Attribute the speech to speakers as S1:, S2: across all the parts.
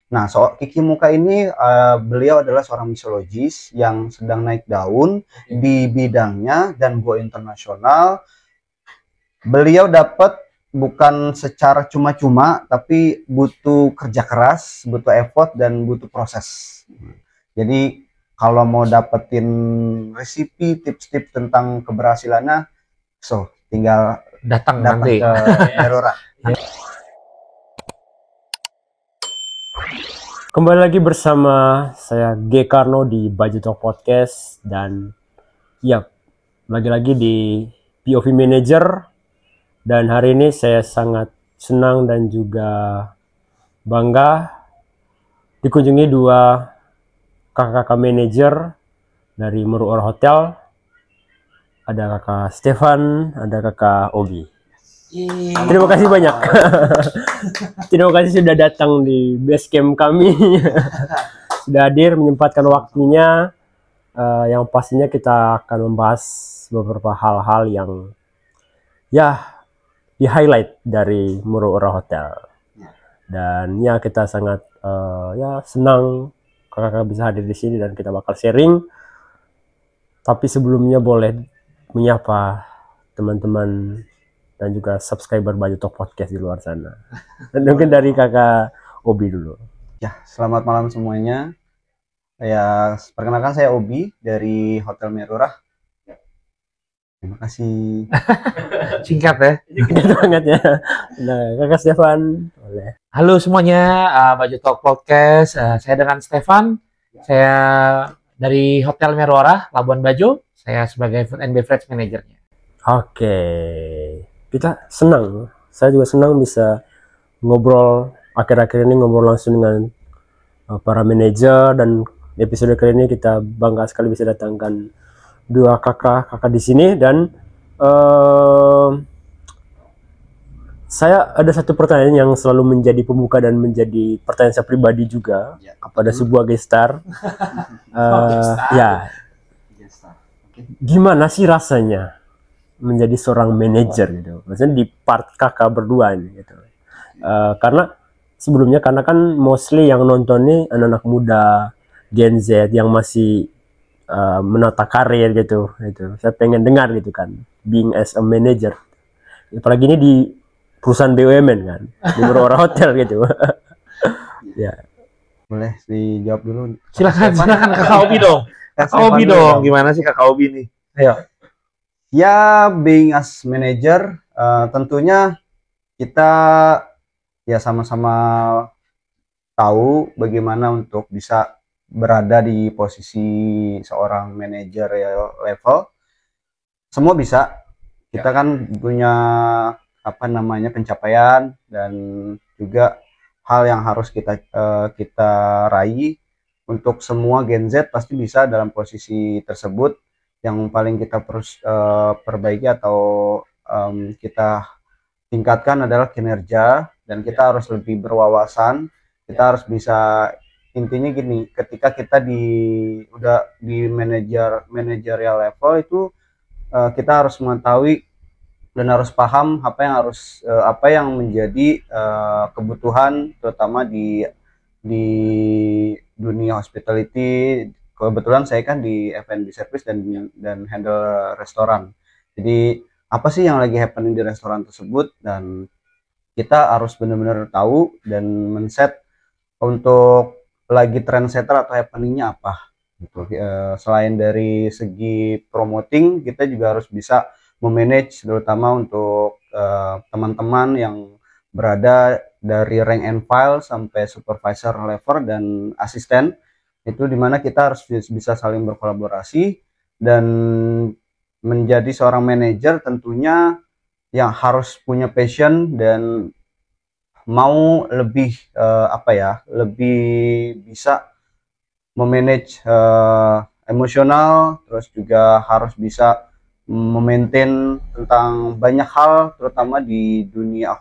S1: Nah, Kiki Muka ini beliau adalah seorang misologis yang sedang naik daun di bidangnya dan go internasional. Beliau dapat bukan secara cuma-cuma, tapi butuh kerja keras, butuh effort dan butuh proses. Jadi kalau mau dapetin resipi, tips-tips tentang keberhasilannya, tinggal
S2: datang
S1: nanti ke Merora.
S3: Kembali lagi bersama saya G. Karno di Budget Talk Podcast, dan ya lagi-lagi di POV Manager, dan hari ini saya sangat senang dan juga bangga dikunjungi dua kakak-kakak manajer dari Meruora Hotel. Ada kakak Stefan, ada kakak Obi. Terima kasih banyak. Terima kasih sudah datang di base camp kami. Sudah hadir, menyempatkan waktunya. Yang pastinya kita akan membahas beberapa hal-hal yang ya di highlight dari Meruora Hotel. Dan ya kita sangat senang kakak-kakak bisa hadir di sini dan kita bakal sharing. Tapi sebelumnya boleh menyapa teman-teman dan juga subscriber Budget Talk Podcast di luar sana. Dan mungkin dari kakak Obi dulu.
S1: Ya, selamat malam semuanya. Perkenalkan saya Obi dari Hotel Merora. Terima kasih.
S2: Singkat ya.
S3: Singkat banget ya. Nah, kakak Stefan, boleh.
S2: Halo semuanya, Budget Talk Podcast. Saya dengan Stefan. Saya dari Hotel Merora, Labuan Bajo. Saya sebagai Food and Beverage Manager-nya.
S3: Oke. Kita senang, saya juga senang bisa ngobrol akhir-akhir ini, ngobrol langsung dengan para manajer, dan di episode kali ini kita bangga sekali bisa datangkan dua kakak di sini. Dan saya ada satu pertanyaan yang selalu menjadi pembuka dan menjadi pertanyaan saya pribadi juga kepada sebuah guest star. Gimana sih rasanya menjadi seorang manajer gitu, maksudnya di part kakak berdua ini gitu. Karena sebelumnya, karena kan mostly yang nonton nih anak-anak muda Gen Z yang masih menata karir gitu. Saya pengen dengar gitu kan, being as a manager, apalagi ini di perusahaan BUMN kan, di Meruora Hotel gitu. Ya,
S1: boleh dijawab dulu.
S2: Silakan kakak Obi dong. Kakak Obi dong, gimana sih kakak Obi nih? Ayo.
S1: Ya, being as manager, tentunya kita ya sama-sama tahu bagaimana untuk bisa berada di posisi seorang manajer level. Semua bisa. Kita kan punya pencapaian dan juga hal yang harus kita raih. Untuk semua Gen Z pasti bisa dalam posisi tersebut. Yang paling kita perbaiki atau kita tingkatkan adalah kinerja, dan kita harus lebih berwawasan. Kita harus bisa, intinya gini, ketika kita udah di manajerial level itu, kita harus mengetahui dan harus paham apa yang menjadi kebutuhan, terutama di dunia hospitality. Kebetulan saya kan di F&B service dan handle restoran. Jadi apa sih yang lagi happening di restoran tersebut, dan kita harus benar-benar tahu dan men-set untuk lagi trendsetter atau happeningnya apa gitu. Selain dari segi promoting, kita juga harus bisa memanage, terutama untuk teman-teman yang berada dari rank and file sampai supervisor level dan asisten. Itu dimana kita harus bisa saling berkolaborasi, dan menjadi seorang manajer tentunya yang harus punya passion dan mau lebih lebih bisa memanage emosional, terus juga harus bisa memaintain tentang banyak hal, terutama di dunia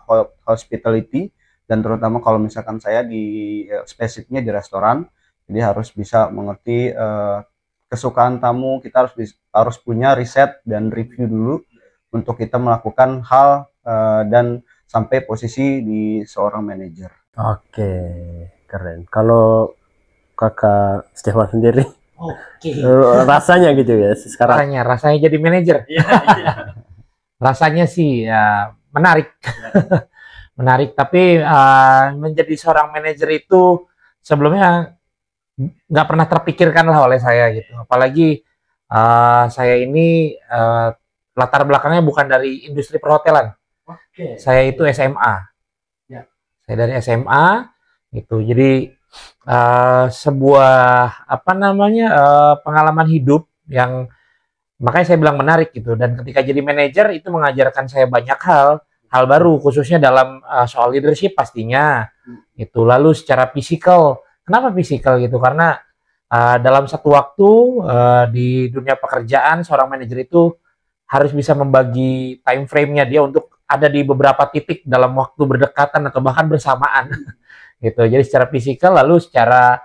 S1: hospitality, dan terutama kalau misalkan saya di spesifiknya di restoran. Jadi harus bisa mengerti kesukaan tamu. Kita harus punya riset dan review dulu untuk kita melakukan hal dan sampai posisi di seorang manajer.
S3: Oke. keren. Kalau kakak Stefan sendiri,
S2: Oke.
S3: rasanya gitu ya sekarang.
S2: Rasanya jadi manajer. Rasanya sih ya menarik. Menarik, tapi menjadi seorang manajer itu sebelumnya nggak pernah terpikirkan lah oleh saya gitu. Apalagi saya ini latar belakangnya bukan dari industri perhotelan. Saya itu SMA.
S3: Ya.
S2: Saya dari SMA gitu. Jadi sebuah apa namanya pengalaman hidup yang makanya saya bilang menarik gitu. Dan ketika jadi manajer itu mengajarkan saya banyak hal baru khususnya dalam soal leadership pastinya itu. Lalu secara fisikal, kenapa fisikal gitu? Karena dalam satu waktu di dunia pekerjaan seorang manajer itu harus bisa membagi time frame-nya dia untuk ada di beberapa titik dalam waktu berdekatan atau bahkan bersamaan gitu. Jadi secara fisikal, lalu secara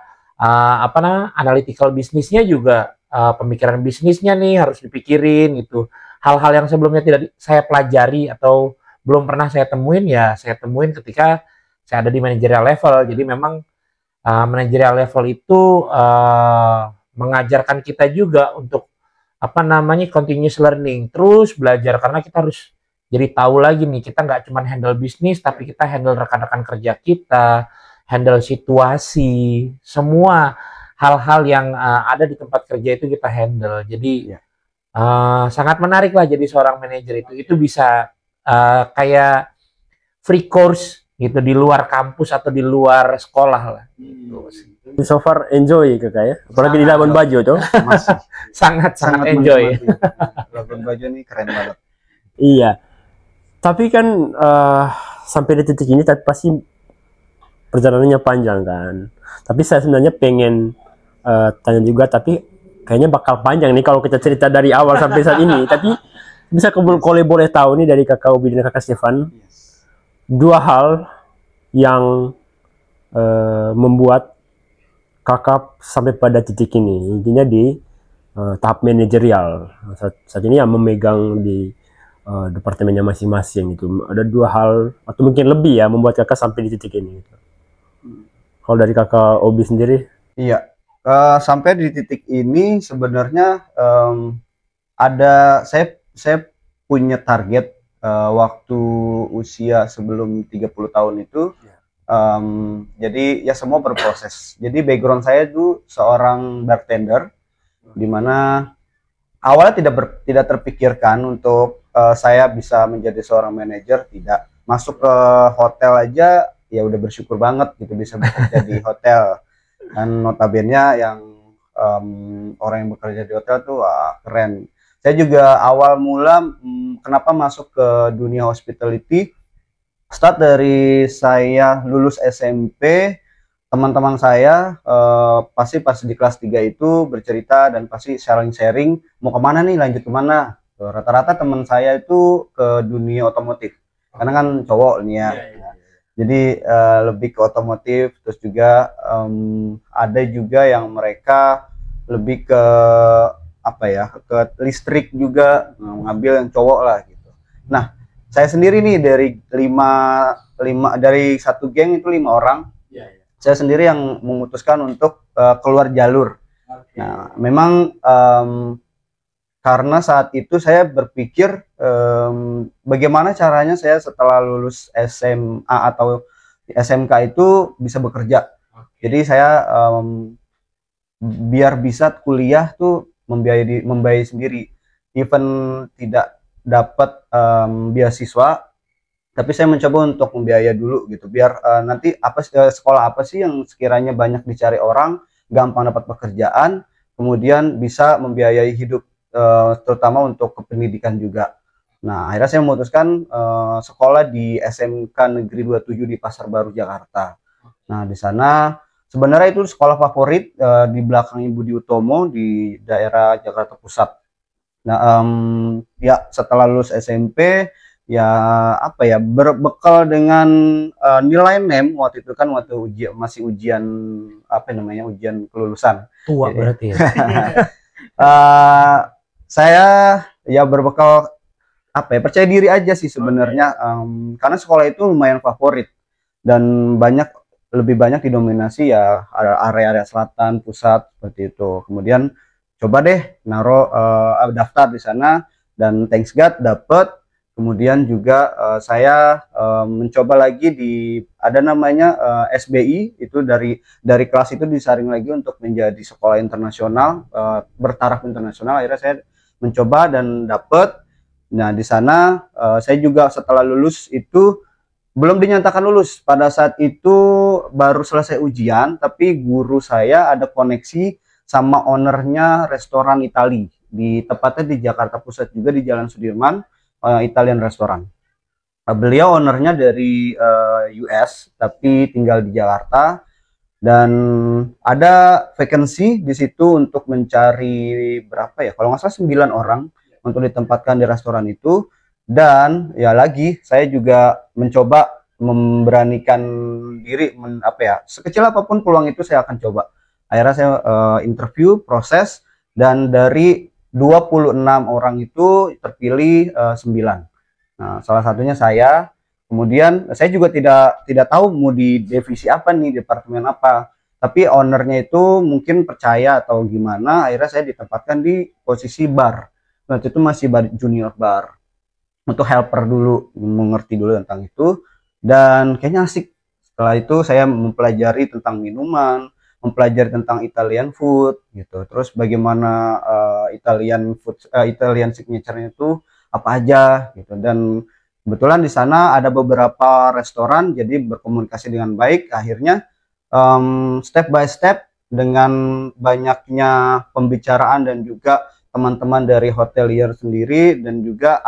S2: apa namanya analytical bisnisnya juga pemikiran bisnisnya nih harus dipikirin gitu. Hal-hal yang sebelumnya tidak saya pelajari atau belum pernah saya temuin ya saya temuin ketika saya ada di managerial level. Jadi memang managerial level itu mengajarkan kita juga untuk apa namanya continuous learning, terus belajar karena kita harus jadi tahu lagi nih kita nggak cuma handle bisnis tapi kita handle rekan-rekan kerja kita, handle situasi, semua hal-hal yang ada di tempat kerja itu kita handle. Jadi sangat menarik lah jadi seorang manajer itu bisa kayak free course gitu di luar kampus atau di luar sekolah lah gitu.
S3: So far enjoy kakak ya, apalagi di Labuan Bajo tuh.
S1: Masih
S2: sangat enjoy.
S1: Labuan Bajo ini keren banget.
S3: Iya, tapi kan sampai di titik ini tapi pasti perjalanannya panjang kan. Tapi saya sebenarnya pengen tanya juga, tapi kayaknya bakal panjang nih kalau kita cerita dari awal sampai saat ini. Tapi bisa kalau boleh tahu nih dari kakak Obi dan kakak Stefan, dua hal yang membuat kakak sampai pada titik ini, intinya di tahap manajerial. Saat ini yang memegang di departemennya masing-masing itu. Ada dua hal atau mungkin lebih ya membuat kakak sampai di titik ini. Gitu. Kalau dari kakak Obi sendiri?
S1: Iya, sampai di titik ini sebenarnya ada saya punya target waktu usia sebelum 30 tahun itu. Jadi ya semua berproses. Jadi background saya itu seorang bartender, di mana awalnya tidak terpikirkan untuk saya bisa menjadi seorang manajer. Tidak, masuk ke hotel aja ya udah bersyukur banget gitu bisa bekerja di hotel. Dan notabene yang orang yang bekerja di hotel tuh keren. Saya juga awal mula kenapa masuk ke dunia hospitality, start dari saya lulus SMP, teman-teman saya pasti pas di kelas 3 itu bercerita dan pasti sharing-sharing mau kemana nih, lanjut kemana. Rata-rata teman saya itu ke dunia otomotif karena kan cowok nih ya. Jadi lebih ke otomotif, terus juga ada juga yang mereka lebih ke apa ya, ke listrik juga, ngambil yang cowok lah gitu. Nah, saya sendiri nih dari dari satu geng itu 5 orang. Saya sendiri yang memutuskan untuk keluar jalur. Nah, memang karena saat itu saya berpikir bagaimana caranya saya setelah lulus SMA atau SMK itu bisa bekerja. Jadi saya biar bisa kuliah tuh membiayai sendiri, even tidak dapat beasiswa, tapi saya mencoba untuk membiayai dulu gitu, biar nanti sekolah apa sih yang sekiranya banyak dicari orang, gampang dapat pekerjaan, kemudian bisa membiayai hidup, terutama untuk kependidikan juga. Nah, akhirnya saya memutuskan sekolah di SMK Negeri 27 di Pasar Baru, Jakarta. Nah, di sana sebenarnya itu sekolah favorit di belakang Budi Utomo di daerah Jakarta Pusat. Nah, ya setelah lulus SMP, ya apa ya, berbekal dengan nilai NEM waktu itu kan waktu masih ujian apa namanya, ujian kelulusan.
S2: Tua berarti ya.
S1: Saya ya berbekal apa ya, percaya diri aja sih sebenarnya, karena sekolah itu lumayan favorit dan banyak lebih banyak didominasi ya area-area selatan, pusat seperti itu. Kemudian coba deh daftar di sana dan thanks God dapet. Kemudian juga saya mencoba lagi ada namanya SBI, itu dari kelas itu disaring lagi untuk menjadi sekolah internasional, bertaraf internasional. Akhirnya saya mencoba dan dapet. Nah di sana saya juga setelah lulus itu belum dinyatakan lulus. Pada saat itu baru selesai ujian, tapi guru saya ada koneksi sama ownernya restoran Itali tepatnya di Jakarta Pusat juga di Jalan Sudirman, Italian restoran. Beliau ownernya dari US tapi tinggal di Jakarta, dan ada vacancy di situ untuk mencari berapa ya, kalau nggak salah 9 orang untuk ditempatkan di restoran itu. Dan ya lagi saya juga mencoba memberanikan diri, sekecil apapun peluang itu saya akan coba. Akhirnya saya interview, proses, dan dari 26 orang itu terpilih 9. Nah, salah satunya saya. Kemudian saya juga tidak tahu mau di divisi apa nih, departemen apa. Tapi ownernya itu mungkin percaya atau gimana, akhirnya saya ditempatkan di posisi bar. Waktu itu masih junior bar. Untuk helper dulu, mengerti dulu tentang itu, dan kayaknya asik. Setelah itu saya mempelajari tentang minuman, mempelajari tentang Italian food gitu. Terus bagaimana Italian signature-nya itu apa aja gitu. Dan kebetulan di sana ada beberapa restoran, jadi berkomunikasi dengan baik. Akhirnya step by step dengan banyaknya pembicaraan dan juga teman-teman dari hotelier sendiri dan juga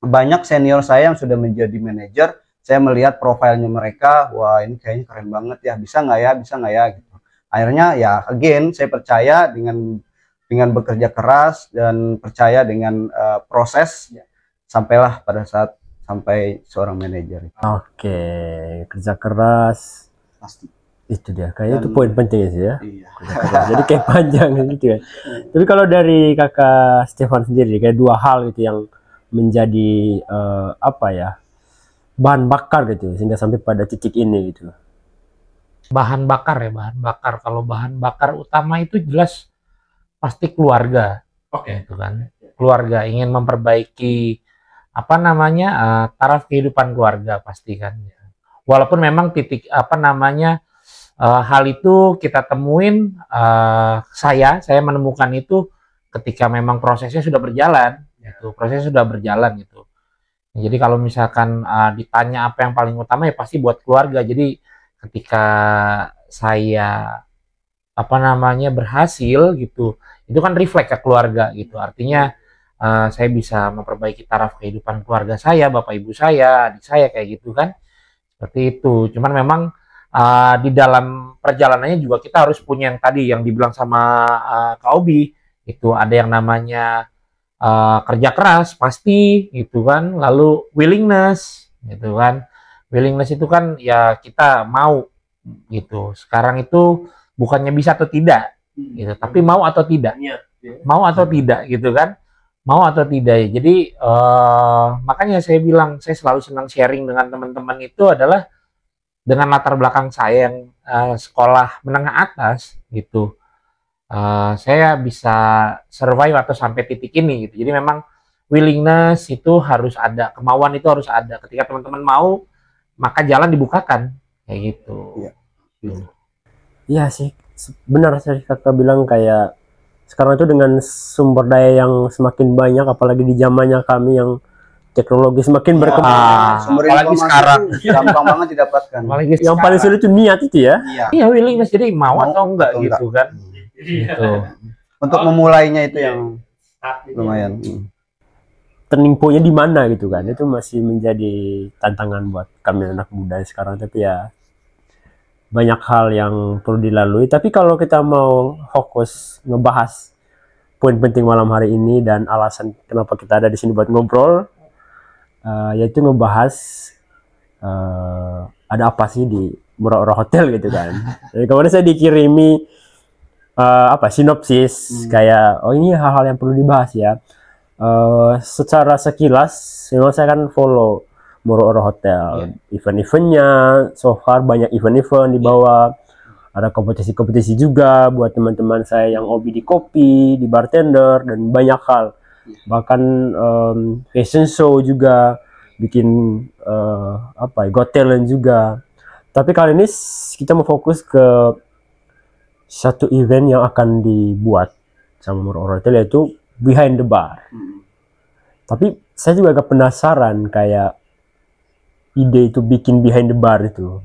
S1: banyak senior saya yang sudah menjadi manajer, saya melihat profilnya mereka, wah ini kayaknya keren banget ya, bisa nggak ya gitu. Akhirnya ya again saya percaya dengan bekerja keras dan percaya dengan proses, sampailah pada saat sampai seorang manajer.
S3: Oke, kerja keras
S1: Pasti.
S3: Itu dia, kayaknya itu poin penting sih ya.
S1: Iya.
S3: Jadi kayak panjang gitu ya. Tapi kalau dari kakak Stefan sendiri, kayak dua hal gitu yang menjadi bahan bakar gitu sehingga sampai pada titik ini gitu.
S2: Bahan bakar. Kalau bahan bakar utama itu jelas pasti keluarga. Itu kan. Keluarga ingin memperbaiki taraf kehidupan keluarga pasti kan. Walaupun memang hal itu kita temuin, saya menemukan itu ketika memang prosesnya sudah berjalan. Gitu. Jadi kalau misalkan ditanya apa yang paling utama ya pasti buat keluarga. Jadi ketika saya berhasil gitu, itu kan refleks ke keluarga gitu. Artinya saya bisa memperbaiki taraf kehidupan keluarga saya, bapak ibu saya, adik saya kayak gitu kan. Seperti itu. Cuman memang di dalam perjalanannya juga kita harus punya yang tadi yang dibilang sama Kak Obi, itu ada yang namanya kerja keras pasti gitu kan, lalu willingness gitu kan. Willingness itu kan ya kita mau gitu. Sekarang itu bukannya bisa atau tidak gitu, tapi mau atau tidak gitu kan, mau atau tidak ya. Jadi makanya saya bilang saya selalu senang sharing dengan teman-teman itu adalah dengan latar belakang saya yang sekolah menengah atas gitu. Saya bisa survive atau sampai titik ini gitu. Jadi memang willingness itu harus ada, kemauan itu harus ada. Ketika teman-teman mau, maka jalan dibukakan kayak gitu.
S3: Iya sih, benar sih kakak bilang, kayak sekarang itu dengan sumber daya yang semakin banyak, apalagi di zamannya kami yang teknologi semakin berkembang.
S1: Sumber
S2: apalagi sekarang
S1: gampang banget didapatkan.
S3: Yang paling sulit itu niat itu ya.
S2: Iya, willingness, jadi mau atau enggak gitu kan. Gitu.
S1: Untuk memulainya itu yang lumayan.
S3: Turning point-nya di mana gitu kan, itu masih menjadi tantangan buat kami anak muda sekarang. Tapi ya banyak hal yang perlu dilalui. Tapi kalau kita mau fokus ngebahas poin penting malam hari ini dan alasan kenapa kita ada di sini buat ngobrol, yaitu ngebahas ada apa sih di Murah-Murah Hotel gitu kan. Jadi kemarin saya dikirimi sinopsis kayak ini hal-hal yang perlu dibahas ya. Secara sekilas memang saya kan follow Moro-Oro Hotel. Event-eventnya, so far banyak event-event dibawa. Ada kompetisi-kompetisi juga buat teman-teman saya yang hobi di kopi, di bartender, dan banyak hal. Bahkan fashion show juga, bikin Got Talent juga. Tapi kali ini kita mau fokus ke satu event yang akan dibuat sama Moro-Oro Hotel, yaitu Behind the Bar. Tapi saya juga agak penasaran kayak ide itu bikin Behind the Bar itu.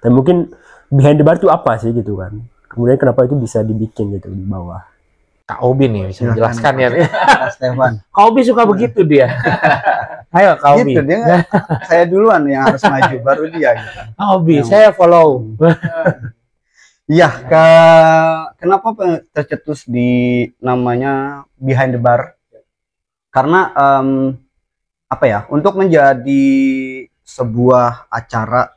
S3: Dan mungkin Behind the Bar itu apa sih gitu kan? Kemudian kenapa itu bisa dibikin gitu di bawah?
S2: Kak Obi nih bisa menjelaskan ya.
S1: Kak Stefan.
S2: Kak Obi suka begitu dia. Ayo Kak Obi.
S1: Gitu dia saya duluan yang harus maju baru dia gitu.
S2: Kak Obi, saya follow.
S1: Iya, kenapa tercetus di namanya Behind the Bar? Karena apa ya? Untuk menjadi sebuah acara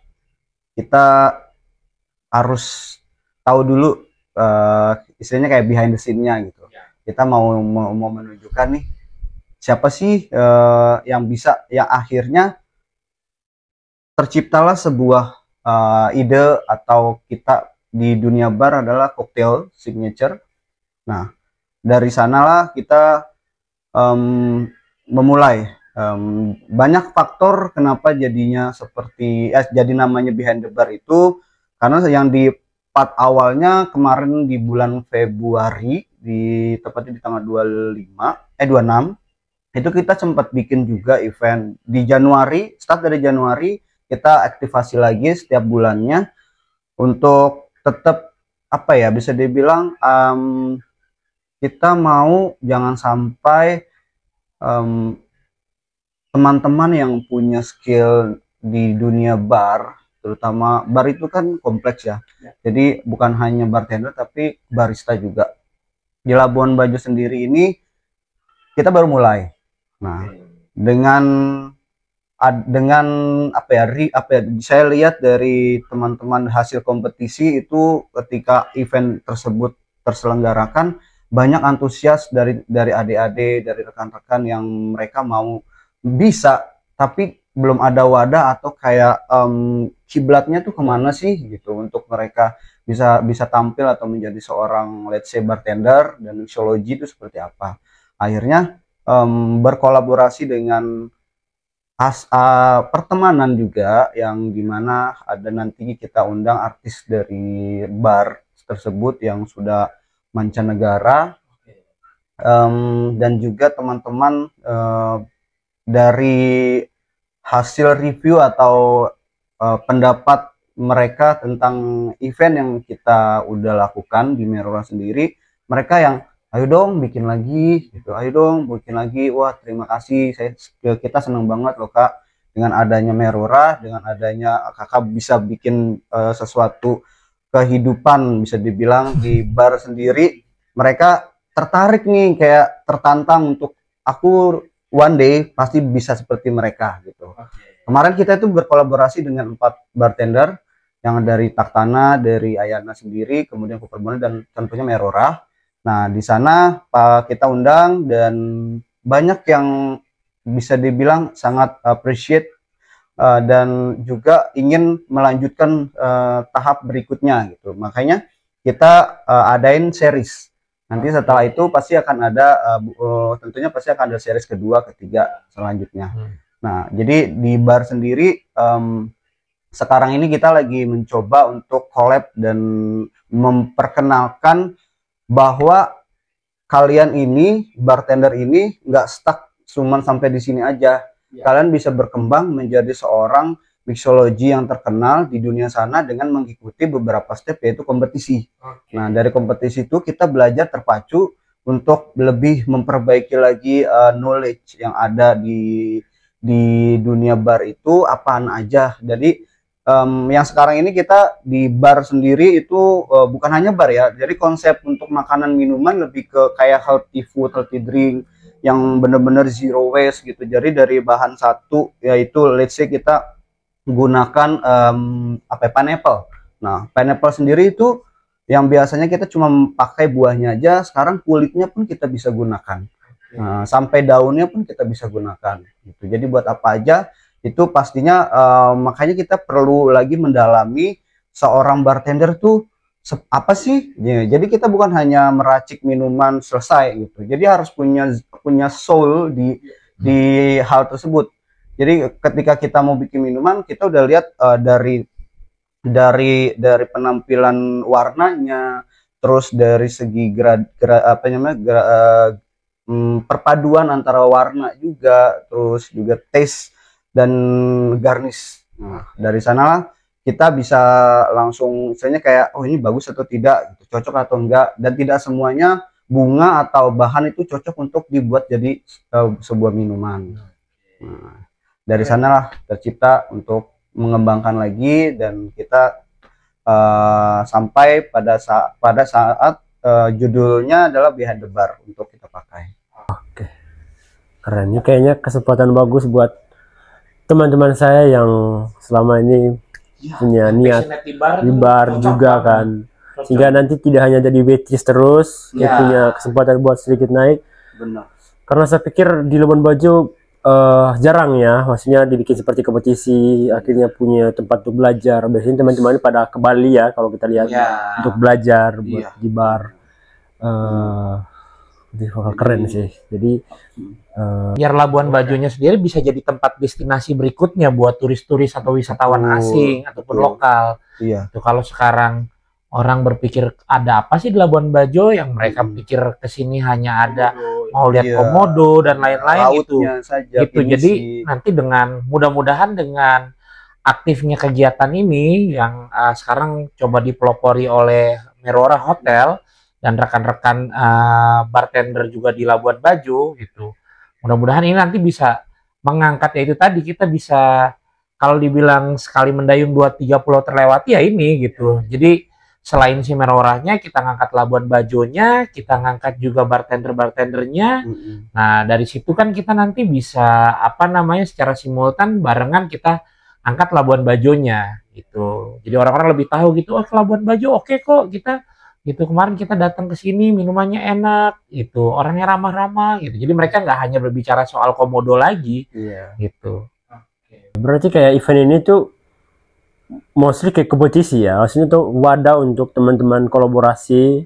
S1: kita harus tahu dulu istilahnya kayak behind the scene-nya gitu. Kita mau menunjukkan nih siapa sih yang akhirnya terciptalah sebuah ide atau kita di dunia bar adalah cocktail signature. Nah, dari sanalah kita memulai. Banyak faktor kenapa jadinya seperti jadi namanya Behind the Bar itu, karena yang di part awalnya kemarin di bulan Februari, tepatnya di tanggal 26 itu kita sempat bikin juga event di Januari. Start dari Januari kita aktivasi lagi setiap bulannya untuk tetap apa ya, bisa dibilang kita mau jangan sampai teman-teman yang punya skill di dunia bar, terutama bar itu kan kompleks ya. Jadi bukan hanya bartender tapi barista juga. Di Labuan Bajo sendiri ini kita baru mulai. Nah, dengan apa ya, saya lihat dari teman-teman hasil kompetisi itu ketika event tersebut terselenggarakan, banyak antusias dari adik-adik, dari rekan-rekan yang mereka mau bisa, tapi belum ada wadah atau kayak kiblatnya tuh kemana sih gitu untuk mereka bisa tampil atau menjadi seorang let's say bartender, dan mixology itu seperti apa. Akhirnya berkolaborasi dengan pertemanan juga, yang dimana ada nanti kita undang artis dari bar tersebut yang sudah mancanegara, dan juga teman-teman dari hasil review atau pendapat mereka tentang event yang kita udah lakukan di Merora sendiri. Mereka yang ayo dong bikin lagi gitu, ayo dong bikin lagi. Wah, terima kasih, kita senang banget loh Kak, dengan adanya Merora, dengan adanya Kakak bisa bikin sesuatu kehidupan bisa dibilang di bar sendiri. Mereka tertarik nih, kayak tertantang untuk aku one day pasti bisa seperti mereka gitu. Kemarin kita itu berkolaborasi dengan 4 bartender yang dari Taktana, dari Ayana sendiri, kemudian Kuperbone, dan tentunya Merora. Nah, di sana kita undang dan banyak yang bisa dibilang sangat appreciate dan juga ingin melanjutkan tahap berikutnya gitu. Makanya kita adain series. Nanti setelah itu pasti akan ada tentunya pasti akan ada series kedua, ketiga selanjutnya. Nah, jadi di bar sendiri sekarang ini kita lagi mencoba untuk collab dan memperkenalkan bahwa kalian ini, bartender ini, nggak stuck cuman sampai di sini aja. Kalian bisa berkembang menjadi seorang mixology yang terkenal di dunia sana dengan mengikuti beberapa step, yaitu kompetisi. Nah, dari kompetisi itu kita belajar terpacu untuk lebih memperbaiki lagi knowledge yang ada di dunia bar itu apaan aja. Jadi yang sekarang ini kita di bar sendiri itu bukan hanya bar ya, jadi konsep untuk makanan minuman lebih ke kayak healthy food, healthy drink yang benar-benar zero waste gitu. Jadi dari bahan satu, yaitu let's say kita gunakan pineapple. Nah, pineapple sendiri itu yang biasanya kita cuma pakai buahnya aja, sekarang kulitnya pun kita bisa gunakan. Nah, sampai daunnya pun kita bisa gunakan gitu. Jadi buat apa aja itu pastinya makanya kita perlu lagi mendalami seorang bartender tuh apa sih? Ya, jadi kita bukan hanya meracik minuman selesai gitu. Jadi harus punya soul di hal tersebut. Jadi ketika kita mau bikin minuman, kita udah lihat dari penampilan warnanya, terus dari segi perpaduan antara warna juga, terus juga taste dan garnish. Nah, dari sanalah kita bisa langsung misalnya kayak oh ini bagus atau tidak, cocok atau enggak, dan tidak semuanya bunga atau bahan itu cocok untuk dibuat jadi sebuah minuman. Nah, dari sanalah tercipta untuk mengembangkan lagi, dan kita sampai pada saat judulnya adalah Behind the Bar untuk kita pakai.
S3: Oke, keren. Ini kayaknya kesempatan bagus buat teman-teman saya yang selama ini punya niat di bar juga kan, sehingga nanti tidak hanya jadi waitress terus, dia punya kesempatan buat sedikit naik.
S1: Benar.
S3: Karena saya pikir di Labuan Bajo jarang ya, maksudnya dibikin seperti kompetisi, akhirnya punya tempat untuk belajar. Biasanya teman-teman pada ke Bali ya kalau kita lihat untuk belajar buat di bar. Jadi keren sih. Jadi
S2: biar Labuan Bajonya sendiri bisa jadi tempat destinasi berikutnya buat turis-turis atau wisatawan asing ataupun lokal.
S1: Iya.
S2: Itu kalau sekarang orang berpikir ada apa sih di Labuan Bajo, yang mereka pikir kesini hanya ada mau lihat komodo dan lain-lain gitu. Gitu. Jadi nanti dengan mudah-mudahan dengan aktifnya kegiatan ini yang sekarang coba dipelopori oleh Merora Hotel dan rekan-rekan bartender juga di Labuan Bajo gitu. Mudah-mudahan ini nanti bisa mengangkat, ya itu tadi kita bisa kalau dibilang sekali mendayung 2-3 pulau terlewati ya ini gitu. Jadi selain si Meroranya, kita ngangkat Labuan Bajonya, kita ngangkat juga bartender-bartendernya. Nah dari situ kan kita nanti bisa apa namanya secara simultan barengan kita angkat Labuan Bajonya gitu. Jadi orang-orang lebih tahu gitu, oh ke Labuan Bajo oke kok kita gitu, kemarin kita datang ke sini minumannya enak gitu, orangnya ramah-ramah gitu. Jadi mereka nggak hanya berbicara soal komodo lagi gitu.
S3: Berarti kayak event ini tuh mostly kayak kompetisi ya, maksudnya tuh wadah untuk teman-teman kolaborasi,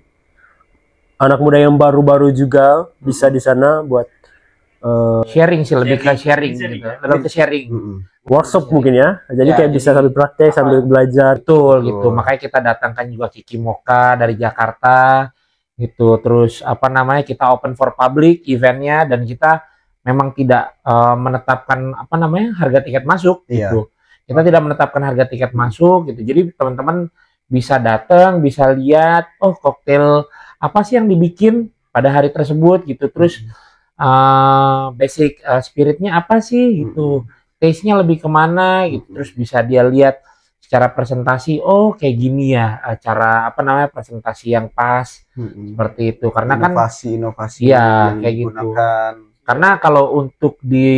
S3: anak muda yang baru-baru juga bisa di sana buat
S2: sharing sih, lebih ke sharing gitu, lebih ke sharing.
S3: Workshop mungkin ya, jadi kayak bisa sambil praktek sambil belajar.
S2: Betul gitu, makanya kita datangkan juga Kiki Moka dari Jakarta gitu. Terus apa namanya, kita open for public eventnya, dan kita memang tidak menetapkan apa namanya harga tiket masuk gitu. Kita tidak menetapkan harga tiket masuk gitu. Jadi teman-teman bisa datang, bisa lihat oh koktail apa sih yang dibikin pada hari tersebut gitu. Terus basic spiritnya apa sih gitu. Taste-nya lebih kemana gitu. Terus bisa dia lihat secara presentasi, oh kayak gini ya cara apa namanya presentasi yang pas seperti itu. Karena
S1: inovasi
S2: ya kayak gitu. Karena kalau untuk di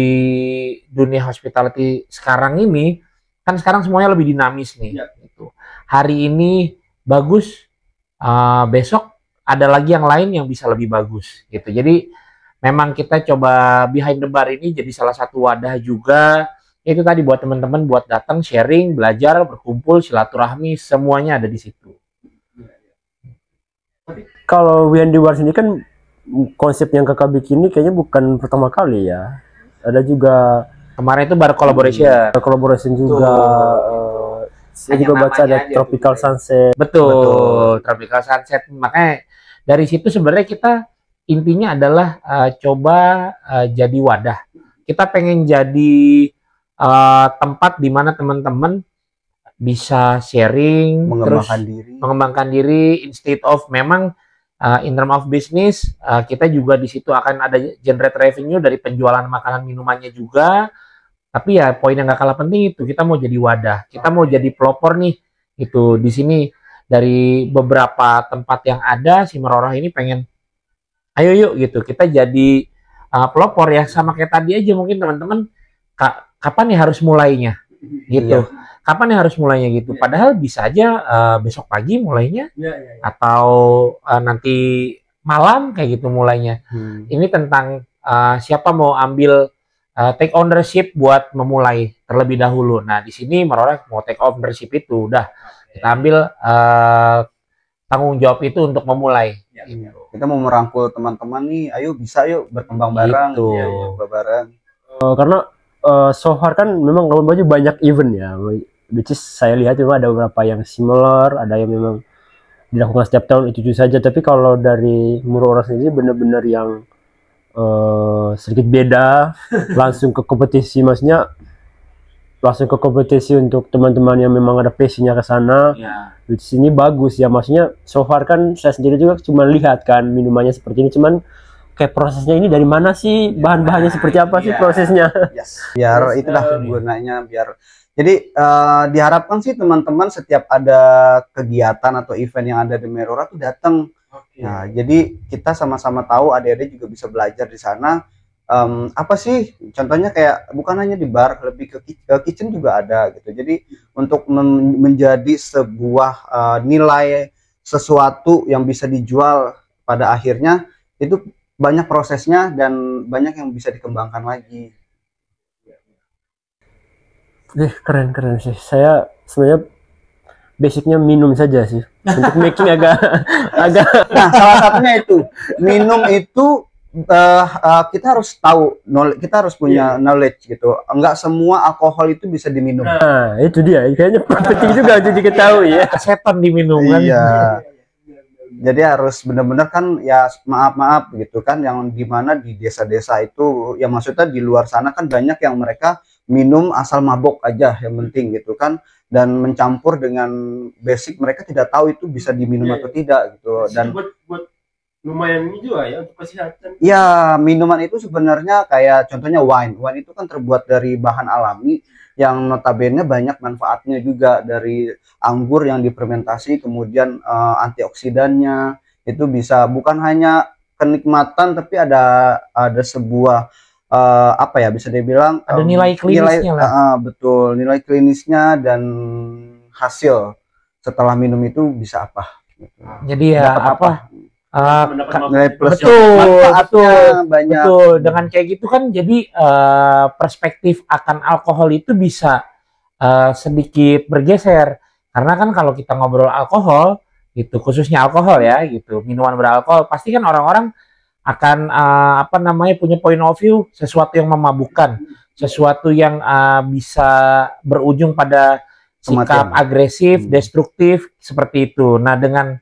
S2: dunia hospitality sekarang ini kan sekarang semuanya lebih dinamis nih. Gitu. Hari ini bagus, besok ada lagi yang lain yang bisa lebih bagus gitu. Jadi memang kita coba Behind the Bar ini jadi salah satu wadah juga. Itu tadi buat teman-teman buat datang sharing, belajar, berkumpul, silaturahmi, semuanya ada di situ.
S3: Kalau Behind the Bar ini kan konsep yang kakak bikin ini kayaknya bukan pertama kali ya. Ada juga
S2: kemarin itu bar collaboration
S3: juga. Saya juga baca ada Tropical Sunset.
S2: Betul, Tropical Sunset. Makanya dari situ sebenarnya kita intinya adalah coba jadi wadah. Kita pengen jadi tempat di mana teman-teman bisa sharing, mengembangkan diri instead of memang in term of business kita juga di situ akan ada generate revenue dari penjualan makanan minumannya juga. Tapi ya poin yang gak kalah penting itu kita mau jadi wadah, kita mau jadi pelopor nih itu di sini. Dari beberapa tempat yang ada, si Merora ini pengen ayo yuk gitu kita jadi pelopor ya, sama kayak tadi aja mungkin teman-teman kapan nih harus mulainya gitu. Kapan nih harus mulainya gitu. Padahal bisa aja besok pagi mulainya atau nanti malam kayak gitu mulainya. Ini tentang siapa mau ambil take ownership buat memulai terlebih dahulu. Nah, di sini Merora mau take ownership itu udah kita ambil tanggung jawab itu untuk memulai.
S1: Kita mau merangkul teman-teman nih, ayo bisa yuk berkembang bareng,
S2: Gitu.
S1: bareng.
S3: Karena so far kan memang Labuan Bajo banyak event ya, which is saya lihat memang ada beberapa yang similar, ada yang memang dilakukan setiap tahun itu saja. Tapi kalau dari Merora sendiri benar-benar yang sedikit beda, langsung ke kompetisi, maksudnya langsung ke kompetisi untuk teman-teman yang memang ada passionnya ke sana. Di sini bagus ya, maksudnya so far kan saya sendiri juga cuma lihat kan minumannya seperti ini, cuman kayak prosesnya ini dari mana sih, bahan-bahannya seperti apa sih prosesnya.
S1: Biar itulah gunanya, biar jadi diharapkan sih teman-teman setiap ada kegiatan atau event yang ada di Merora tuh datang. Nah, jadi kita sama-sama tahu, adik-adik juga bisa belajar di sana. Apa sih contohnya, kayak bukan hanya di bar, lebih ke kitchen juga ada gitu. Jadi untuk menjadi sebuah nilai sesuatu yang bisa dijual pada akhirnya itu banyak prosesnya dan banyak yang bisa dikembangkan lagi.
S3: Keren sih. Saya sebenarnya basicnya minum saja sih. Untuk making agak
S1: Nah, salah satunya itu minum itu kita harus tahu, kita harus punya knowledge gitu. Enggak semua alkohol itu bisa diminum.
S3: Nah, itu dia. Kayaknya penting juga untuk diketahui ya.
S2: Setan diminum kan.
S1: Iya. Jadi harus benar-benar kan ya, maaf gitu kan, yang dimana di desa-desa itu, yang maksudnya di luar sana kan banyak yang mereka minum asal mabok aja yang penting gitu kan, dan mencampur dengan basic mereka tidak tahu itu bisa diminum atau tidak gitu. Dan
S3: buat lumayan ini juga ya untuk kesehatan.
S1: Ya, minuman itu sebenarnya kayak contohnya wine. Wine itu kan terbuat dari bahan alami yang notabene banyak manfaatnya juga, dari anggur yang difermentasi, kemudian antioksidannya itu bisa bukan hanya kenikmatan, tapi ada sebuah apa ya, bisa dibilang
S2: ada nilai klinisnya lah.
S1: Betul, nilai klinisnya dan hasil setelah minum itu bisa apa gitu.
S2: Jadi ya apa?
S1: Nilai plus
S2: betul,
S1: banyak.
S2: Betul. Dengan kayak gitu kan jadi perspektif akan alkohol itu bisa sedikit bergeser, karena kan kalau kita ngobrol alkohol gitu, khususnya alkohol ya gitu, minuman beralkohol, pasti kan orang-orang akan apa namanya, punya point of view sesuatu yang memabukkan, sesuatu yang bisa berujung pada sikap agresif, destruktif seperti itu. Nah, dengan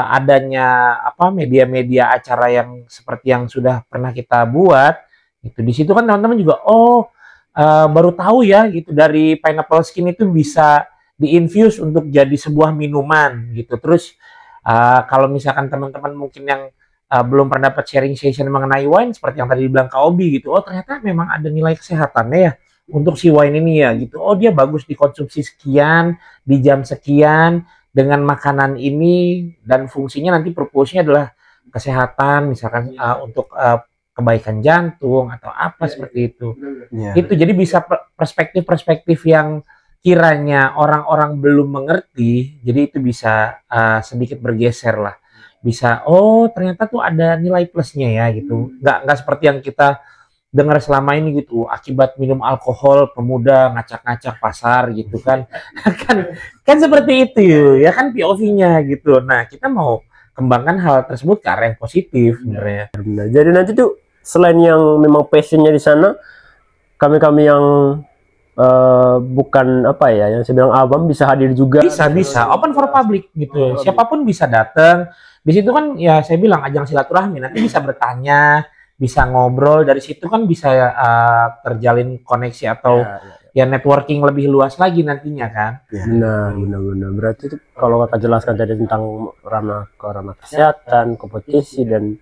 S2: adanya apa media-media acara yang seperti yang sudah pernah kita buat itu, di situ kan teman-teman juga baru tahu ya gitu, dari pineapple skin itu bisa diinfuse untuk jadi sebuah minuman gitu. Terus kalau misalkan teman-teman mungkin yang belum pernah dapat sharing session mengenai wine seperti yang tadi dibilang Kak Obi gitu, ternyata memang ada nilai kesehatannya ya untuk si wine ini ya gitu. Dia bagus dikonsumsi sekian di jam sekian dengan makanan ini, dan fungsinya nanti purpose-nya adalah kesehatan, misalkan untuk kebaikan jantung atau apa seperti itu. Itu jadi bisa perspektif-perspektif yang kiranya orang-orang belum mengerti, jadi itu bisa sedikit bergeser lah. Bisa ternyata tuh ada nilai plusnya ya gitu. Nggak seperti yang kita dengar selama ini gitu, akibat minum alkohol pemuda ngacak-ngacak pasar gitu kan. kan seperti itu ya kan POV-nya gitu. Nah, kita mau kembangkan hal tersebut ke arah yang positif sebenarnya.
S3: Jadi nanti tuh selain yang memang passionnya di sana, kami yang bukan apa ya, yang saya bilang awam bisa hadir juga.
S2: Bisa open for public gitu. Siapapun bisa datang. Di situ kan ya saya bilang ajang silaturahmi, nanti bisa bertanya, bisa ngobrol, dari situ kan bisa terjalin koneksi atau ya networking lebih luas lagi nantinya kan.
S3: Benar. Berarti itu kalau Kakak jelaskan tadi tentang ranah kesehatan, kompetisi, dan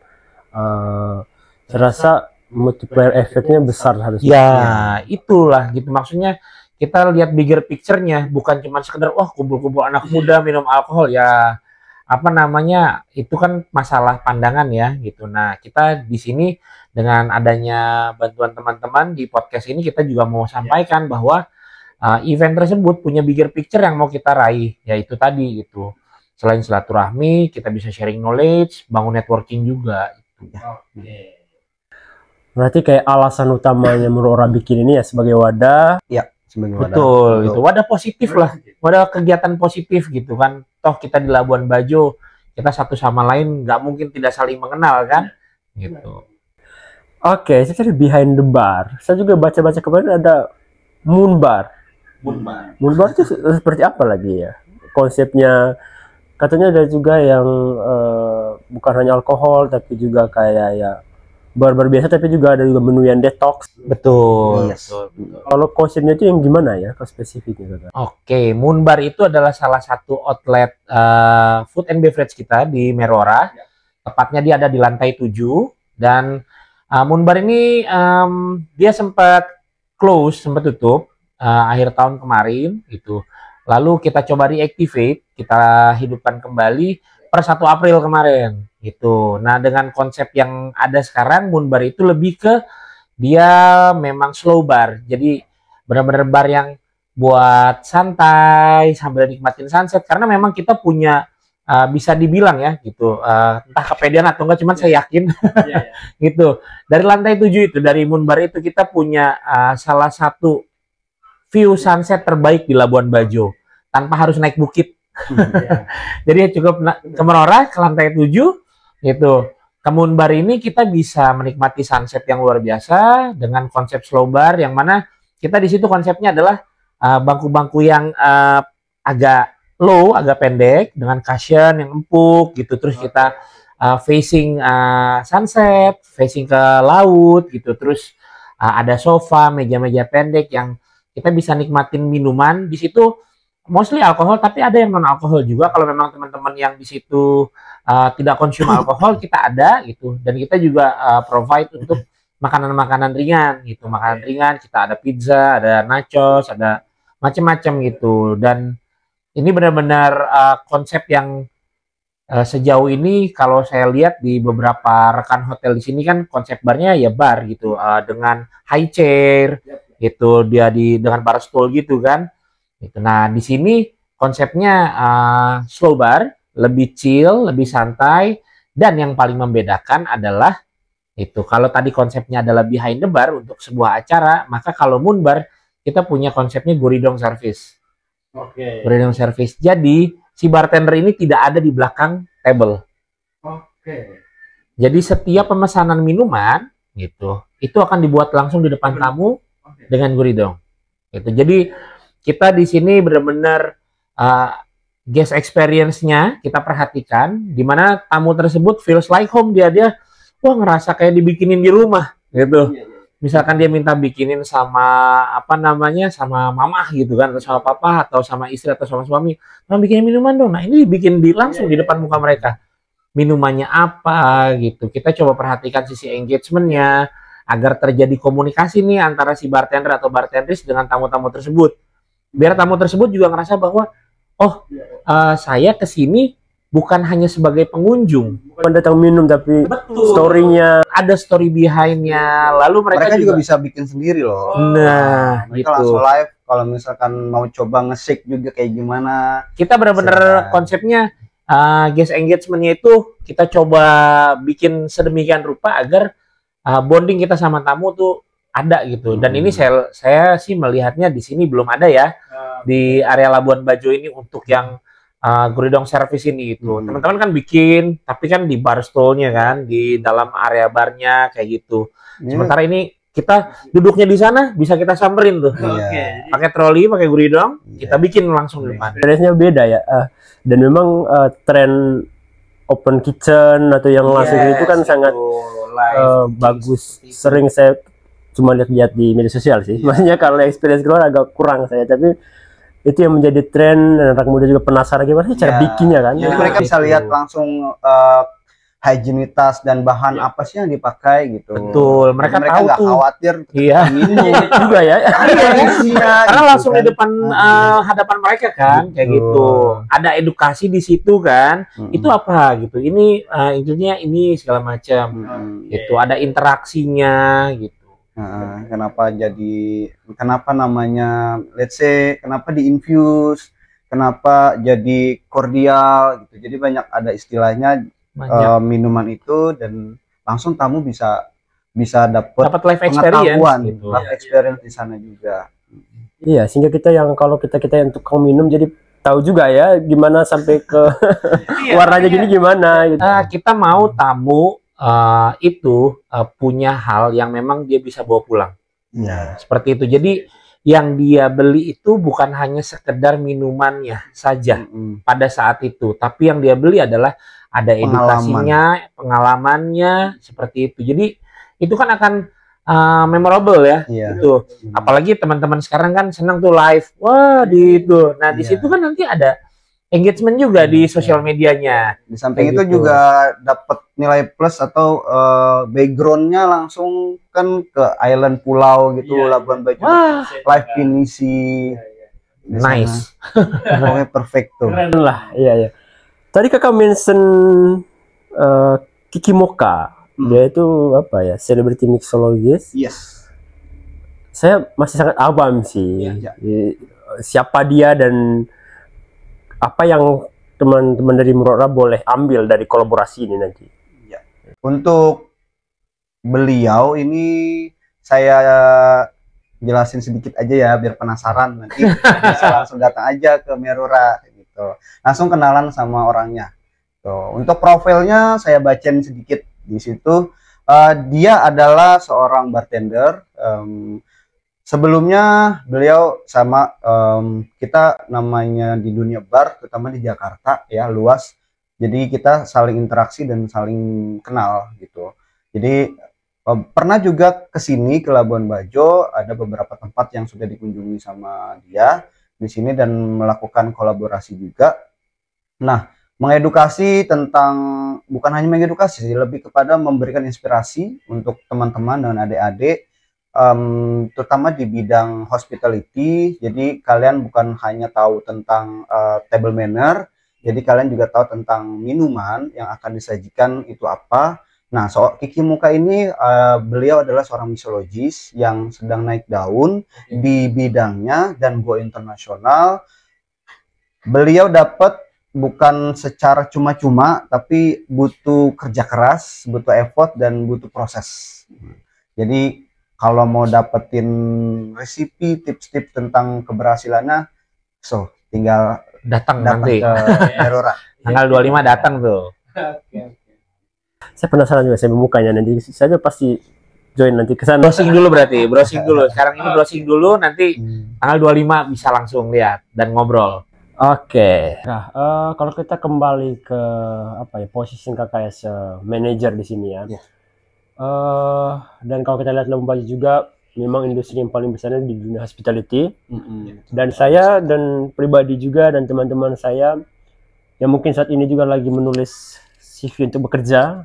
S3: saya rasa multiplier efeknya besar harusnya.
S2: Ya, itulah gitu, maksudnya kita lihat bigger picture-nya, bukan cuma sekedar kumpul-kumpul anak muda minum alkohol ya. Apa namanya, itu kan masalah pandangan ya gitu. Nah, kita di sini dengan adanya bantuan teman-teman di podcast ini, kita juga mau sampaikan bahwa event tersebut punya bigger picture yang mau kita raih, yaitu tadi gitu. Selain silaturahmi, kita bisa sharing knowledge, bangun networking juga gitu.
S3: Berarti kayak alasan utamanya Murora bikin ini ya sebagai wadah.
S1: Ya, sebagai wadah.
S2: Betul, gitu. Wadah positif lah, wadah kegiatan positif gitu kan. Toh kita di Labuan Bajo, kita satu sama lain nggak mungkin tidak saling mengenal kan, gitu.
S3: Oke, saya cari behind the bar. Saya juga baca-baca kemarin ada Moon Bar. Moon Bar itu seperti apa lagi ya? Konsepnya katanya ada juga yang bukan hanya alkohol tapi juga kayak ya bar-bar biasa, tapi juga ada juga menu yang detox.
S2: Betul.
S1: Yes.
S2: Betul.
S3: Kalau konsepnya itu yang gimana ya, kalau spesifiknya Kak?
S2: Oke, Moon Bar itu adalah salah satu outlet food and beverage kita di Merora. Tepatnya dia ada di lantai 7 dan Moon Bar ini dia sempat close, sempat tutup akhir tahun kemarin itu. Lalu kita coba reactivate, kita hidupkan kembali per 1 April kemarin gitu. Nah, dengan konsep yang ada sekarang, Moon Bar itu lebih ke dia memang slow bar. Jadi benar-benar bar yang buat santai sambil nikmatin sunset, karena memang kita punya bisa dibilang ya gitu, entah kepedean atau enggak, cuman saya yakin gitu. Dari lantai 7 itu, dari Moon Bar itu kita punya salah satu view sunset terbaik di Labuan Bajo tanpa harus naik bukit. Jadi cukup ke Merora ke lantai 7 gitu. Ke Moon Bar ini kita bisa menikmati sunset yang luar biasa dengan konsep slow bar, yang mana kita di situ konsepnya adalah bangku-bangku yang agak low, agak pendek dengan cushion yang empuk gitu. Terus kita facing sunset, facing ke laut gitu. Terus ada sofa, meja-meja pendek yang kita bisa nikmatin minuman di situ. Mostly alkohol, tapi ada yang non alkohol juga. Kalau memang teman-teman yang di situ tidak konsum alkohol, kita ada gitu. Dan kita juga provide untuk makanan-makanan ringan gitu. Makanan ringan, kita ada pizza, ada nachos, ada macam-macam gitu. Dan ini benar-benar konsep yang sejauh ini kalau saya lihat di beberapa rekan hotel di sini kan konsep barnya ya bar gitu, dengan high chair gitu, dia dengan bar stool gitu kan. Gitu. Nah, di sini konsepnya slow bar, lebih chill, lebih santai, dan yang paling membedakan adalah itu, kalau tadi konsepnya adalah behind the bar untuk sebuah acara, maka kalau Moon Bar kita punya konsepnya guridong service.
S3: Oke.
S2: Guridong service. Jadi si bartender ini tidak ada di belakang table.
S3: Oke.
S2: Jadi setiap pemesanan minuman gitu, itu akan dibuat langsung di depan tamu dengan guridong. Gitu. Jadi kita di sini benar-benar guest experience-nya kita perhatikan, di mana tamu tersebut feels like home, dia wah ngerasa kayak dibikinin di rumah gitu. Misalkan dia minta bikinin sama sama mama gitu kan, atau sama papa, atau sama istri, atau sama suami, mau bikin minuman dong. Nah, ini dibikin langsung di depan muka mereka. Minumannya apa gitu. Kita coba perhatikan sisi engagement-nya agar terjadi komunikasi nih antara si bartender atau bartenders dengan tamu-tamu tersebut. Biar tamu tersebut juga ngerasa bahwa saya kesini bukan hanya sebagai pengunjung,
S3: Bukan datang minum, tapi story-nya.
S2: ada story behind-nya. Lalu mereka
S1: juga bisa bikin sendiri loh.
S2: Nah,
S1: Mereka
S2: gitu.
S1: langsung live kalau misalkan mau coba nge-shake juga kayak gimana.
S2: Kita benar-benar konsepnya guest engagement-nya itu kita coba bikin sedemikian rupa agar bonding kita sama tamu tuh ada gitu. Dan ini saya sih melihatnya di sini belum ada ya, di area Labuan Bajo ini untuk yang guridong service ini gitu. Teman-teman kan bikin, tapi kan di bar stall-nya kan, di dalam area barnya kayak gitu. Sementara ini kita duduknya di sana, bisa kita samperin tuh. Pakai troli, pakai guridong, kita bikin langsung di depan.
S3: Dressnya beda ya. Dan memang tren open kitchen atau yang langsung itu kan sangat bagus. Sering saya cuma lihat di media sosial sih. Maksudnya kalau experience keluar agak kurang saya, tapi itu yang menjadi tren, dan anak muda juga penasaran gimana sih cara bikinnya kan.
S1: Jadi mereka bisa lihat langsung higienitas dan bahan apa sih yang dipakai gitu.
S2: Betul, mereka tahu
S1: nggak
S2: tuh.
S1: khawatir
S2: Iya.
S3: juga ya.
S2: Karena langsung di depan hadapan mereka kan, kayak gitu. Ada edukasi di situ kan. Itu apa gitu. Ini intinya ini segala macam. Itu ada interaksinya gitu.
S1: Kenapa namanya, let's say, kenapa di infuse, kenapa jadi kordial gitu. Jadi banyak ada istilahnya minuman itu, dan langsung tamu bisa bisa
S2: dapat life experience gitu.
S1: Life experience di sana juga.
S3: Iya, sehingga kita yang kalau kita yang tukang minum jadi tahu juga ya gimana sampai ke warnanya gini gimana gitu.
S2: Kita mau tamu punya hal yang memang dia bisa bawa pulang. Seperti itu. Jadi yang dia beli itu bukan hanya sekedar minumannya saja pada saat itu, tapi yang dia beli adalah ada edukasinya, pengalamannya seperti itu. Jadi itu kan akan memorable ya, gitu. Apalagi teman-teman sekarang kan senang tuh live, wah di itu. Nah di situ kan nanti ada engagement juga di sosial medianya.
S1: Di samping itu juga dapat nilai plus atau backgroundnya langsung kan ke island pulau gitu, Labuan Bajo, live pinisi,
S2: nice,
S1: pokoknya perfect tuh.
S3: Keren lah, iya. Tadi kakak mention Kiki Moka. Dia itu apa ya, celebrity mixologist.
S1: Yes.
S3: Saya masih sangat awam sih. Siapa dia dan apa yang teman-teman dari Murora boleh ambil dari kolaborasi ini nanti?
S1: Untuk beliau ini saya jelasin sedikit aja ya biar penasaran, nanti bisa langsung datang aja ke Merura gitu. Langsung kenalan sama orangnya. Tuh, untuk profilnya saya bacain sedikit. Di situ dia adalah seorang bartender. Sebelumnya beliau sama kita namanya di dunia bar, terutama di Jakarta ya, luas. Jadi kita saling interaksi dan saling kenal gitu. Jadi pernah juga ke sini ke Labuan Bajo, ada beberapa tempat yang sudah dikunjungi sama dia di sini dan melakukan kolaborasi juga. Nah, mengedukasi tentang, bukan hanya mengedukasi, lebih kepada memberikan inspirasi untuk teman-teman dan adik-adik, terutama di bidang hospitality. Jadi kalian bukan hanya tahu tentang table manner, jadi kalian juga tahu tentang minuman yang akan disajikan itu apa. Nah, Kiki Moka ini beliau adalah seorang mixologist yang sedang naik daun di bidangnya dan go internasional. Beliau dapat bukan secara cuma-cuma, tapi butuh kerja keras, butuh effort, dan butuh proses. Jadi kalau mau dapetin resipi, tips-tips tentang keberhasilannya, tinggal datang
S2: nanti
S1: ke Merura.
S2: Tanggal 25 datang tuh.
S3: Saya penasaran juga, saya membukanya nanti. Saya pasti join nanti ke sana.
S2: Browsing dulu berarti, browsing dulu. Sekarang ini browsing dulu, nanti tanggal 25 bisa langsung lihat dan ngobrol.
S3: Oke. Nah, kalau kita kembali ke apa ya, posisi kakak as manager di sini ya. Dan kalau kita lihat Labuan Bajo juga memang industri yang paling besarnya di dunia hospitality. Dan saya dan pribadi juga dan teman-teman saya yang mungkin saat ini juga lagi menulis CV untuk bekerja,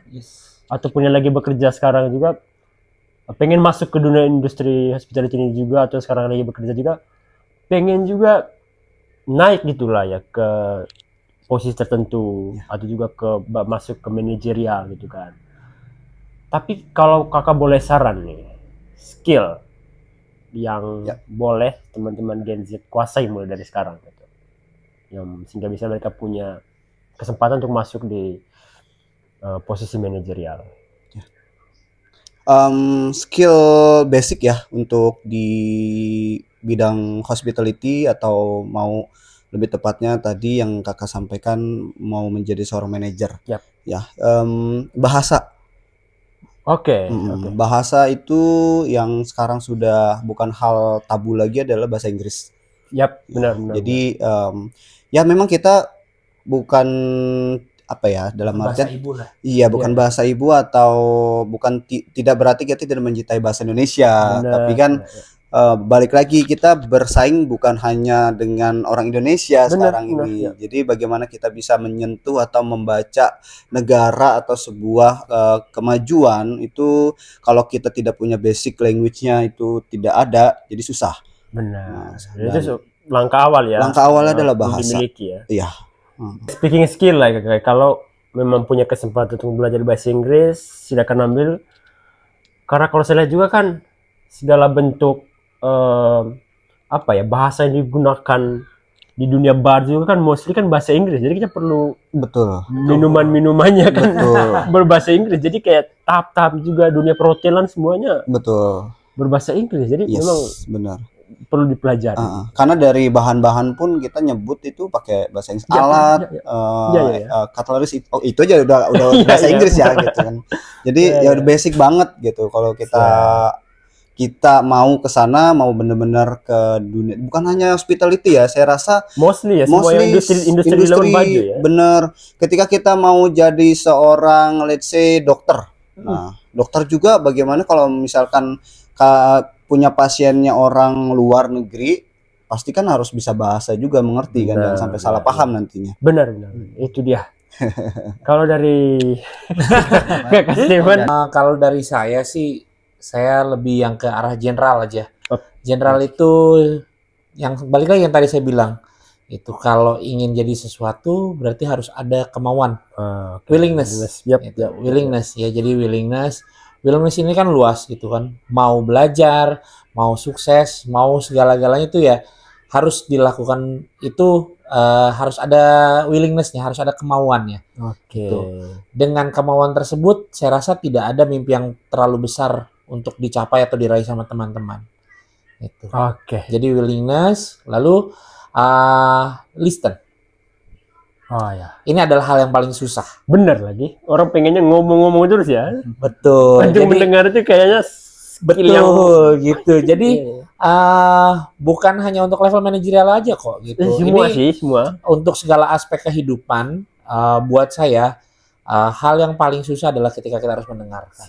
S3: ataupun yang lagi bekerja sekarang juga pengen masuk ke dunia industri hospitality ini juga, atau sekarang lagi bekerja juga pengen juga naik gitulah ya ke posisi tertentu, atau juga masuk ke manajerial gitu kan. Tapi kalau kakak boleh saran nih, skill yang boleh teman-teman Gen Z kuasai mulai dari sekarang gitu, yang sehingga bisa mereka punya kesempatan untuk masuk di posisi manajerial.
S1: Skill basic ya untuk di bidang hospitality, atau mau lebih tepatnya tadi yang kakak sampaikan mau menjadi seorang manajer. Bahasa. Bahasa itu yang sekarang sudah bukan hal tabu lagi, adalah bahasa Inggris.
S3: Benar.
S1: Jadi ya memang kita bukan apa ya, dalam artian bukan bahasa ibu, atau bukan tidak berarti kita tidak mencintai bahasa Indonesia. Tapi kan balik lagi, kita bersaing bukan hanya dengan orang Indonesia sekarang ini. Jadi bagaimana kita bisa menyentuh atau membaca negara atau sebuah kemajuan itu, kalau kita tidak punya basic language-nya itu tidak ada, jadi susah.
S3: Benar. Itu langkah awal ya.
S1: Langkah awal adalah bahasa.
S3: Dimiliki ya. Speaking skill lah, kalau memang punya kesempatan untuk belajar bahasa Inggris, silakan ambil. Karena kalau saya lihat juga kan segala bentuk bahasa yang digunakan di dunia bar juga kan mostly kan bahasa Inggris, jadi kita perlu
S1: Betul.
S3: minuman-minumannya kan
S1: Betul.
S3: berbahasa Inggris, jadi kayak tahap-tahap juga dunia perhotelan semuanya
S1: Betul.
S3: berbahasa Inggris, jadi memang
S1: Benar.
S3: perlu dipelajari.
S1: Karena dari bahan-bahan pun kita nyebut itu pakai bahasa Inggris.
S3: Ya,
S1: Alat, cutlery itu aja udah bahasa Inggris ya gitu kan. Jadi ya udah basic banget gitu. Kalau kita mau ke sana, mau bener-bener ke dunia, bukan hanya hospitality ya, saya rasa
S3: mostly semua industri di lawan baju ya.
S1: Bener. Ketika kita mau jadi seorang let's say dokter. Nah, dokter juga bagaimana kalau misalkan punya pasiennya orang luar negeri, pasti kan harus bisa bahasa juga, mengerti kan, jangan sampai salah paham nantinya.
S3: Benar. Itu dia. Kalau dari Kak Steven,
S2: kalau dari saya sih, saya lebih yang ke arah general aja. General itu yang balik lagi yang tadi saya bilang, itu kalau ingin jadi sesuatu berarti harus ada kemauan, willingness. Willingness ya, jadi willingness ini kan luas gitu kan, mau belajar, mau sukses, mau segala-galanya itu ya harus dilakukan, itu harus ada willingness-nya, harus ada kemauannya. Gitu. Dengan kemauan tersebut saya rasa tidak ada mimpi yang terlalu besar untuk dicapai atau diraih sama teman-teman. Itu. Jadi willingness, lalu listen. Ini adalah hal yang paling susah.
S3: Bener lagi. Orang pengennya ngomong-ngomong terus ya.
S2: Betul.
S3: Jadi mendengar itu kayaknya
S2: betul gitu. Jadi bukan hanya untuk level manajerial aja kok gitu.
S3: Semua.
S2: Untuk segala aspek kehidupan, buat saya hal yang paling susah adalah ketika kita harus mendengarkan.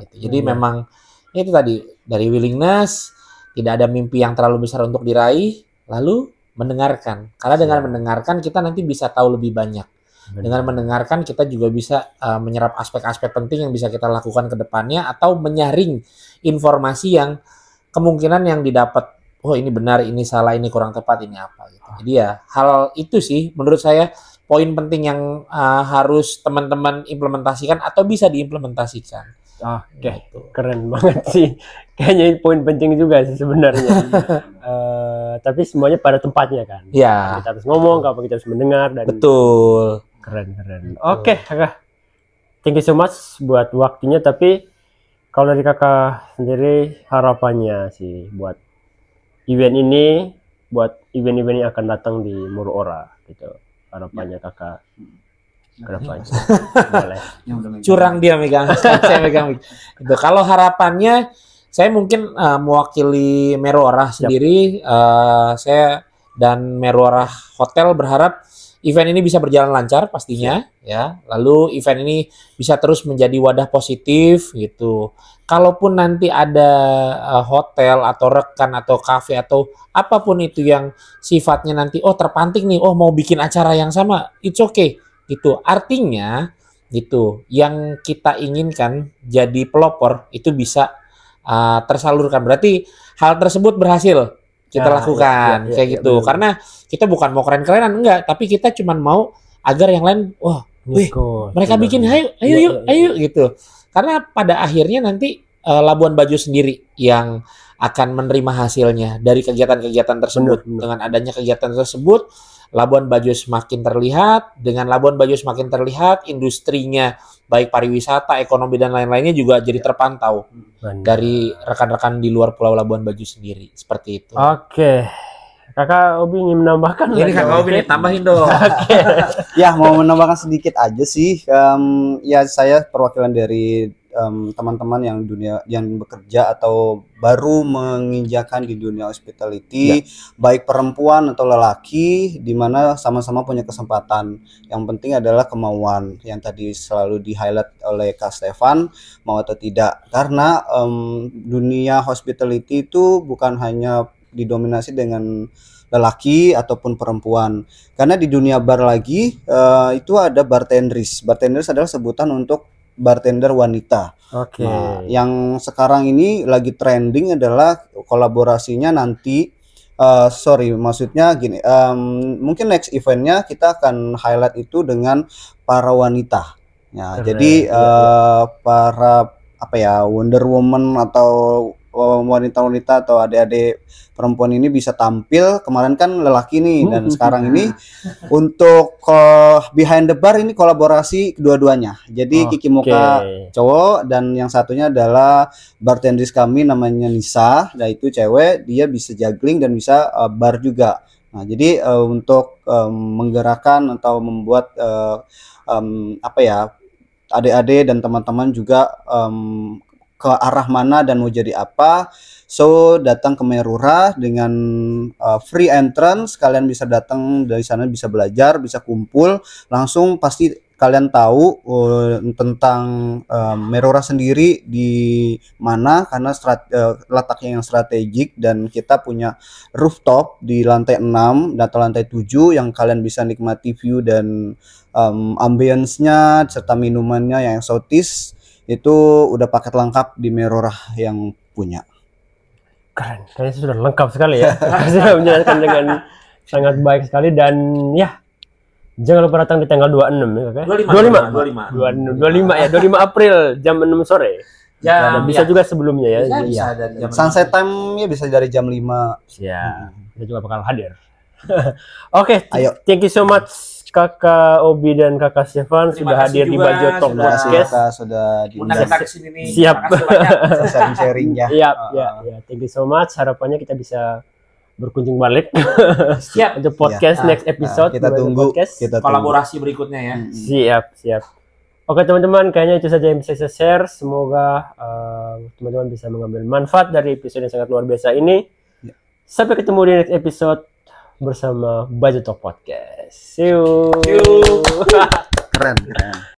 S2: Gitu. Jadi memang itu tadi, dari willingness, tidak ada mimpi yang terlalu besar untuk diraih, lalu mendengarkan. Karena dengan mendengarkan kita nanti bisa tahu lebih banyak. Dengan mendengarkan kita juga bisa menyerap aspek-aspek penting yang bisa kita lakukan ke depannya, atau menyaring informasi yang kemungkinan yang didapat, oh ini benar, ini salah, ini kurang tepat, ini apa gitu. Jadi ya hal itu sih menurut saya poin penting yang harus teman-teman implementasikan atau bisa diimplementasikan.
S3: Gitu. Keren banget sih. Kayaknya poin penting juga sih sebenarnya. Tapi semuanya pada tempatnya kan.
S2: Ya.
S3: Kita harus ngomong, kalau kita harus mendengar.
S2: Betul.
S3: Keren. Oke, Kakak. Thank you so much buat waktunya. Tapi kalau dari Kakak sendiri, harapannya sih buat event ini, buat event-event yang akan datang di Muruora gitu. Harapannya Kakak kedepannya. Boleh.
S2: Curang dia megang. Saya megang. Itu. Kalau harapannya, saya mungkin mewakili Meruora sendiri. Saya dan Meruora Hotel berharap event ini bisa berjalan lancar pastinya, ya. Lalu event ini bisa terus menjadi wadah positif gitu. Kalaupun nanti ada hotel atau rekan atau kafe atau apapun itu yang sifatnya nanti terpanting nih, mau bikin acara yang sama, it's okay gitu. Artinya gitu, yang kita inginkan jadi pelopor itu bisa tersalurkan. Berarti hal tersebut berhasil kita lakukan kayak gitu. Karena kita bukan mau keren-kerenan, enggak, tapi kita cuma mau agar yang lain, mereka bikin, ayo gitu. Karena pada akhirnya nanti Labuan Bajo sendiri yang akan menerima hasilnya dari kegiatan-kegiatan tersebut. Dengan adanya kegiatan tersebut, Labuan Bajo semakin terlihat. Dengan Labuan Bajo semakin terlihat, industrinya baik pariwisata, ekonomi dan lain-lainnya juga jadi terpantau dari rekan-rekan di luar Pulau Labuan Bajo sendiri. Seperti itu.
S3: Oke. Kakak Obi ingin menambahkan?
S2: Ini Kakak Obi nih, tambahin dong.
S1: Ya, mau menambahkan sedikit aja sih. Ya, saya perwakilan dari teman-teman yang bekerja atau baru menginjakan di dunia hospitality, baik perempuan atau lelaki, di mana sama-sama punya kesempatan. Yang penting adalah kemauan yang tadi selalu di-highlight oleh Kak Stefan, mau atau tidak. Karena dunia hospitality itu bukan hanya didominasi dengan lelaki ataupun perempuan. Karena di dunia bar lagi itu ada bartenders. Bartenders adalah sebutan untuk bartender wanita. Nah, yang sekarang ini lagi trending adalah kolaborasinya nanti. Maksudnya gini. Mungkin next eventnya kita akan highlight itu dengan para wanita. Ya, jadi para Wonder Woman atau wanita-wanita atau adik-adik perempuan ini bisa tampil. Kemarin kan lelaki nih, dan sekarang ini untuk behind the bar ini kolaborasi kedua-duanya. Jadi Kiki Mocha cowok dan yang satunya adalah bartenders kami namanya Nisa, yaitu cewek, dia bisa juggling dan bisa bar juga. Nah, jadi untuk menggerakkan atau membuat adik-adik dan teman-teman juga ke arah mana dan mau jadi apa, so datang ke Merura dengan free entrance. Kalian bisa datang dari sana, bisa belajar, bisa kumpul langsung. Pasti kalian tahu tentang Merura sendiri di mana, karena letaknya yang strategik, dan kita punya rooftop di lantai 6 atau lantai 7 yang kalian bisa nikmati view dan ambience-nya serta minumannya yang eksotis. Itu udah paket lengkap di Merura yang punya.
S3: Keren, kayaknya sudah lengkap sekali ya. Sudah menjelaskan dengan sangat baik sekali, dan ya jangan lupa datang di tanggal 26 ya, Kak. 25 ya, 25 April jam 6 sore. Ya, bisa juga sebelumnya ya.
S1: Bisa dari jam sunset time-nya bisa dari jam 5.
S3: Ya, kita juga bakal hadir. Oke, thank you so much Kakak Obi dan Kakak Stefan sudah hadir di Bajo Talk Podcast.
S1: Sudah
S2: diundang kita kesini nih.
S3: Siap.
S1: Sharing ya.
S3: Ya, thank you so much. Harapannya kita bisa berkunjung balik. Siap untuk podcast next episode.
S1: Kita tunggu
S2: kolaborasi berikutnya ya.
S3: Siap. Oke teman-teman, kayaknya itu saja yang bisa saya share. Semoga teman-teman bisa mengambil manfaat dari episode yang sangat luar biasa ini. Sampai ketemu di next episode bersama Bajo Talk Podcast. See you.
S1: Keren.